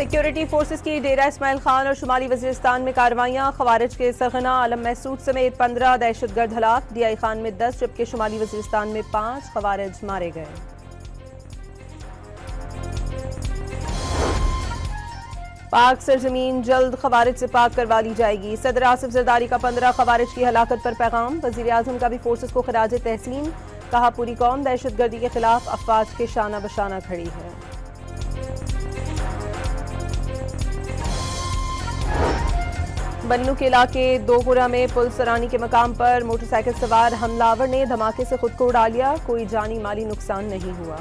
Security forces की डेरा इस्माइल खान और शुमाली वजीरिस्तान में कार्रवाइयां। खवारिज के सरगना आलम महसूद समेत 15 दहशतगर्द हलाक, डीआई खान में 10 जबकि शुमाली वजीरिस्तान में 5 खवारिज मारे गए। पाक सरजमीन जल्द खवारिज से पाक करवा ली जाएगी। सदर आसिफ जरदारी का 15 खवारिज की हलाकत पर पैगाम। वजीर आजम का भी फोर्सेस को खराज तहसीन। कहा पूरी कौम दहशतगर्दी के खिलाफ अफवाज के शाना बशाना खड़ी है। बन्नू के इलाके दोगुरा में पुल सरानी के मकाम पर मोटरसाइकिल सवार हमलावर ने धमाके से खुद को उड़ा लिया। कोई जानी माली नुकसान नहीं हुआ।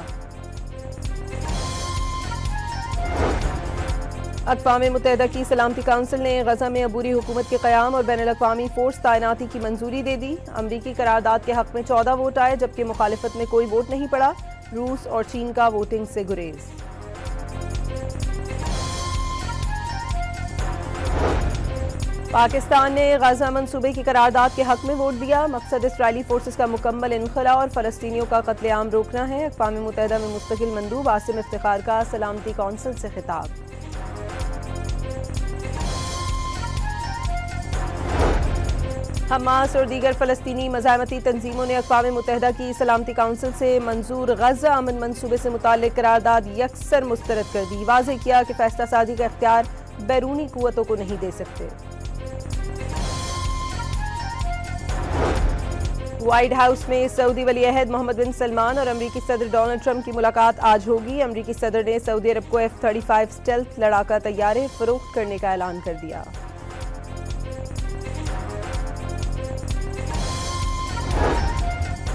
अक़वाम मुत्तहिदा की सलामती काउंसिल ने गजा में अबूरी हुकूमत के क़याम और बैनुल-अक़वामी फोर्स तैनाती की मंजूरी दे दी। अमरीकी करारदाद के हक में 14 वोट आए जबकि मुखालिफत में कोई वोट नहीं पड़ा। रूस और चीन का वोटिंग से गुरेज। पाकिस्तान ने गजा मंसूबे की करारदाद के हक में वोट दिया। मकसद इसराइली फोर्सेस का मुकम्मल इनखला और फ़लस्तीनियों का कत्लेआम रोकना है। अक़वाम मुत्तहिदा में मुस्तकिल मंदूब आसिम इफ्तिखार का सलामती कौंसिल से खिताब। हमास और दीगर फ़लस्तीनी मज़ाहमती तंजीमों ने अक़वाम मुत्तहिदा की सलामती काउंसिल से मंजूर गजा अमन मंसूबे से मुताल्लिक़ करारदाद यकसर मुस्तरद कर दी। वाज़ेह किया कि फैसला साजी का इख्तियार बैरूनी कुव्वतों को नहीं दे सकते। व्हाइट हाउस में सऊदी वली अहद मोहम्मद बिन सलमान और अमरीकी सदर डोनाल्ड ट्रंप की मुलाकात आज होगी। अमरीकी सदर ने सऊदी अरब को F-35 स्टेल्थ लड़ाका तैयारे फरोख्त करने का ऐलान कर दिया।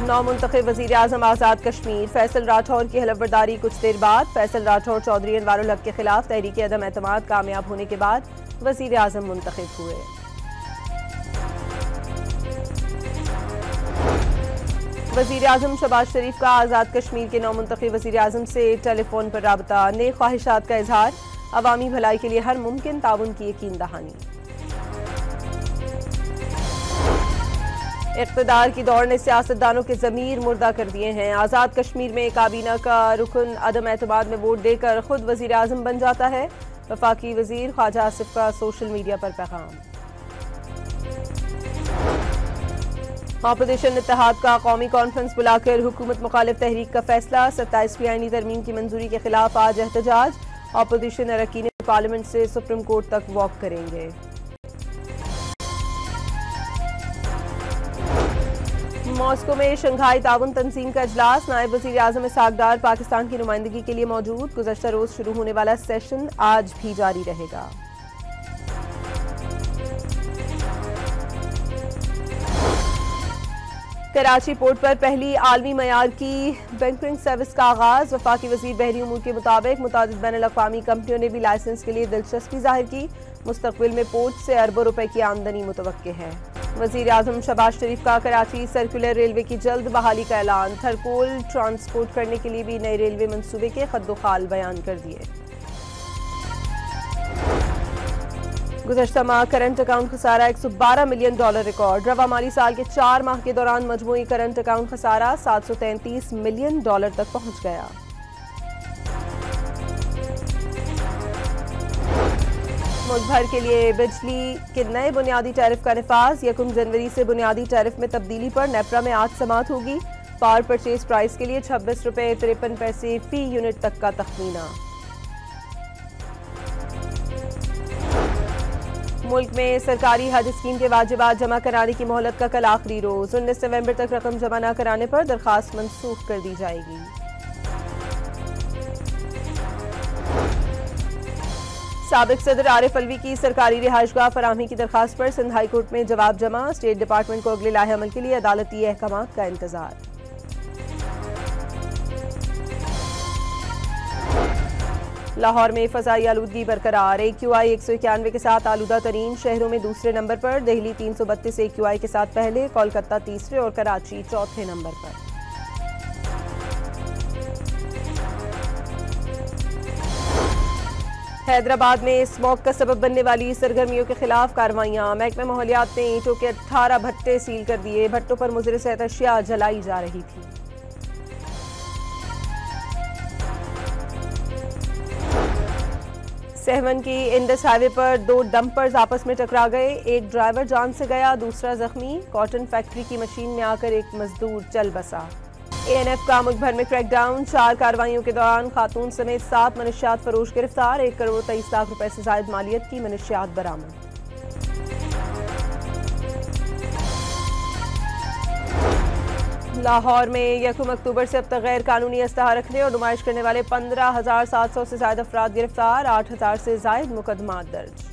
नौमुंतखब वज़ीर आज़म आज़ाद कश्मीर फैसल राठौर की हलफबरदारी कुछ देर बाद। फैसल राठौर चौधरी अनवारुल हक के खिलाफ तहरीक अदम एतमाद कामयाब होने के बाद वज़ीर आज़म मुंतखब हुए। वज़ीर आज़म शहबाज शरीफ का आज़ाद कश्मीर के नौमुंतखब वज़ीर आज़म से टेलीफोन पर राबता। नेक ख्वाहिशात का इजहार। अवामी भलाई के लिए हर मुमकिन ताउन की यकीन दहानी। इक़्तिदार की दौड़ ने सियासतदानों के ज़मीर मुर्दा कर दिए हैं। आज़ाद कश्मीर में काबीना का रुकन अदम एतमाद में वोट देकर खुद वज़ीर आज़म बन जाता है। वफाकी वज़ीर ख्वाजा आसिफ का सोशल मीडिया पर पैगाम। ऑपोजिशन इत्तेहाद का कौमी कॉन्फ्रेंस बुलाकर हुकूमत मुखालिफ तहरीक का फैसला। 27वीं आईनी तरमीम की मंजूरी के खिलाफ आज एहतजाज। ऑपोजिशन अरकान पार्लियामेंट से सुप्रीम कोर्ट तक वॉक करेंगे। मॉस्को में शंघाई ताउन तंजीम का इजलास। नायब वज़ीर आज़म इसहाक डार पाकिस्तान की नुमाइंदगी के लिए मौजूद। गुज़श्ता रोज शुरू होने वाला सेशन आज भी जारी रहेगा। कराची पोर्ट पर पहली आलमी मयार की बैंकिंग सर्विस का आगाज। वफाकी वज़ीर बहरी उमूर के मुताबिक मुतादिद बैनुल-अक़वामी कंपनियों ने भी लाइसेंस के लिए दिलचस्पी जाहिर की। मुस्तक़बिल में पोर्ट से अरबों रुपए की आमदनी मुतवक्के है। वज़ीर आज़म शहबाज शरीफ का कराची सर्कुलर रेलवे की जल्द बहाली का ऐलान। थरकोल ट्रांसपोर्ट करने के लिए भी नए रेलवे मंसूबे के खद्दोखाल बयान कर दिए। गुज़श्ता माह करंट अकाउंट खसारा $112 मिलियन रिकॉर्ड। रवा माली साल के 4 माह के दौरान मजमूई करंट अकाउंट खसारा $733 मिलियन तक पहुंच गया। मुल्क भर के लिए बिजली के नए बुनियादी टैरिफ का निफाज। 1 जनवरी से बुनियादी टैरिफ में तब्दीली पर नेपरा में आज समात होगी। पावर परचेज प्राइस के लिए ₹26.53 फी यूनिट तक का तखमीना। मुल्क में सरकारी हज स्कीम के वाजिबात जमा कराने की मोहलत का कल आखिरी रोज। 19 नवंबर तक रकम जमा न कराने पर दरखास्त मनसूख कर दी जाएगी। साबिक सदर आरिफ अलवी की सरकारी रिहाइशगाह फराहमी की दरखास्त पर सिंध हाई कोर्ट में जवाब जमा। स्टेट डिपार्टमेंट को अगले लाहे अमल के लिए अदालती अहकामात का इंतजार। लाहौर में फ़ज़ाई आलूदगी बरकरार। AQI 191 के साथ आलूदा तरीन शहरों में दूसरे नंबर पर। दिल्ली 332 AQI के साथ पहले, कोलकाता तीसरे और कराची चौथे नंबर पर। हैदराबाद में स्मॉग का सबब बनने वाली सरगर्मियों के खिलाफ कार्रवाइयां। महकमा माहौलियात ने ईंटों के 18 भट्टे सील कर दिए। भट्टों पर मुज़र सेहत अशिया जलाई जा रही थी। सहवन की इंडस हाईवे पर दो डंपर्स आपस में टकरा गए। एक ड्राइवर जान से गया, दूसरा जख्मी। कॉटन फैक्ट्री की मशीन में आकर एक मजदूर चल बसा। एएनएफ का मुल्क भर में क्रैकडाउन। 4 कार्रवाइयों के दौरान खातून समेत 7 मनशियात फरोश गिरफ्तार। 1 करोड़ 23 लाख रुपए से जायद मालियत की मनशियात बरामद। लाहौर में 1 अक्टूबर से अब तक गैर कानूनी असलहा रखने और नुमाइश करने वाले 15,700 से ज्यादा अफराद गिरफ्तार। 8,000 से जायद मुकदमा दर्ज।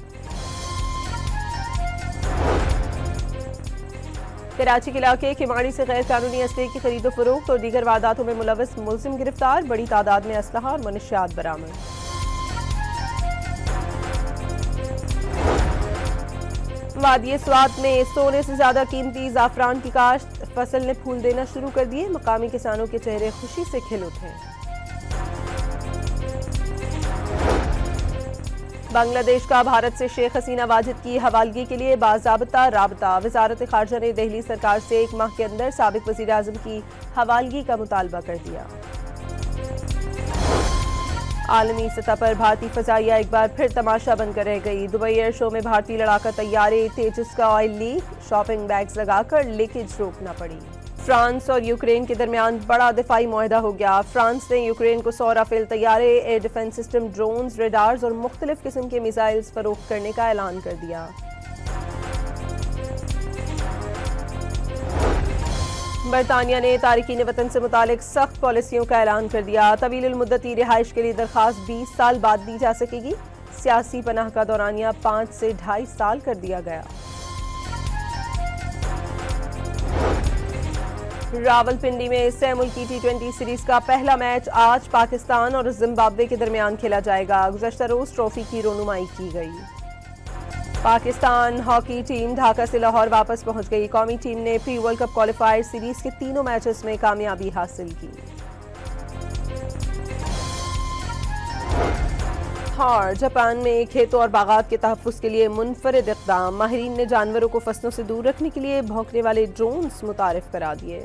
कराची के इलाके किमाड़ी से गैर कानूनी असले की खरीदो फरोख्त और दीगर वारदातों में मुलविस मुलजिम गिरफ्तार। बड़ी तादाद में असलहा और मनशियात बरामद। वादिये स्वात में सोने से ज्यादा कीमती जाफरान की काश्त। फसल ने फूल देना शुरू कर दिए। मकामी किसानों के चेहरे खुशी से खिल उठे। बांग्लादेश का भारत से शेख हसीना वाजिद की हवालगी के लिए बाज़ाब्ता राबता। वजारत खारजा ने दिल्ली सरकार से 1 माह के अंदर साबिक वज़ीर आज़म की हवालगी का मुतालबा कर दिया। आलमी सतह पर भारतीय फ़ज़ाइया एक बार फिर तमाशा बनकर रह गई। दुबई एयर शो में भारतीय लड़ाका तैयारे तेजस का ऑयल लीक। शॉपिंग बैग्स लगाकर लीकेज रोकना पड़ी। फ्रांस और यूक्रेन के दरमियान बड़ा दिफाई मुआहदा हो गया। फ्रांस ने यूक्रेन को 100 राफेल तैयारे, air defence system, drones, radars और मुख्तलिफ किस्म के मिसाइल्स फरोख्त करने का ऐलान कर दिया। बरतानिया ने तारिकीन वतन से मुतालिक सख्त पॉलिसियों का ऐलान कर दिया। तवील मुद्दती रिहाइश के लिए दरखास्त 20 साल बाद दी जा सकेगी। सियासी पनाह का दौरानिया 5 से 2.5 साल कर दिया गया। रावलपिंडी में सह मुल्की T20 सीरीज का पहला मैच आज पाकिस्तान और जिम्बाब्वे के दरमियान खेला जाएगा। गुज़श्ता रोज ट्रॉफी की रोनुमाई की गई। पाकिस्तान हॉकी टीम ढाका से लाहौर वापस पहुंच गई। कौमी टीम ने pre world cup qualifier series के तीनों मैचेस में कामयाबी हासिल की। और जापान में खेतों और बागात के तहफ़्फ़ुज़ के लिए मुनफरिद इक़दाम। माहिरीन ने जानवरों को फसलों से दूर रखने के लिए भौंकने वाले ड्रोन्स मुतारिफ करा दिए।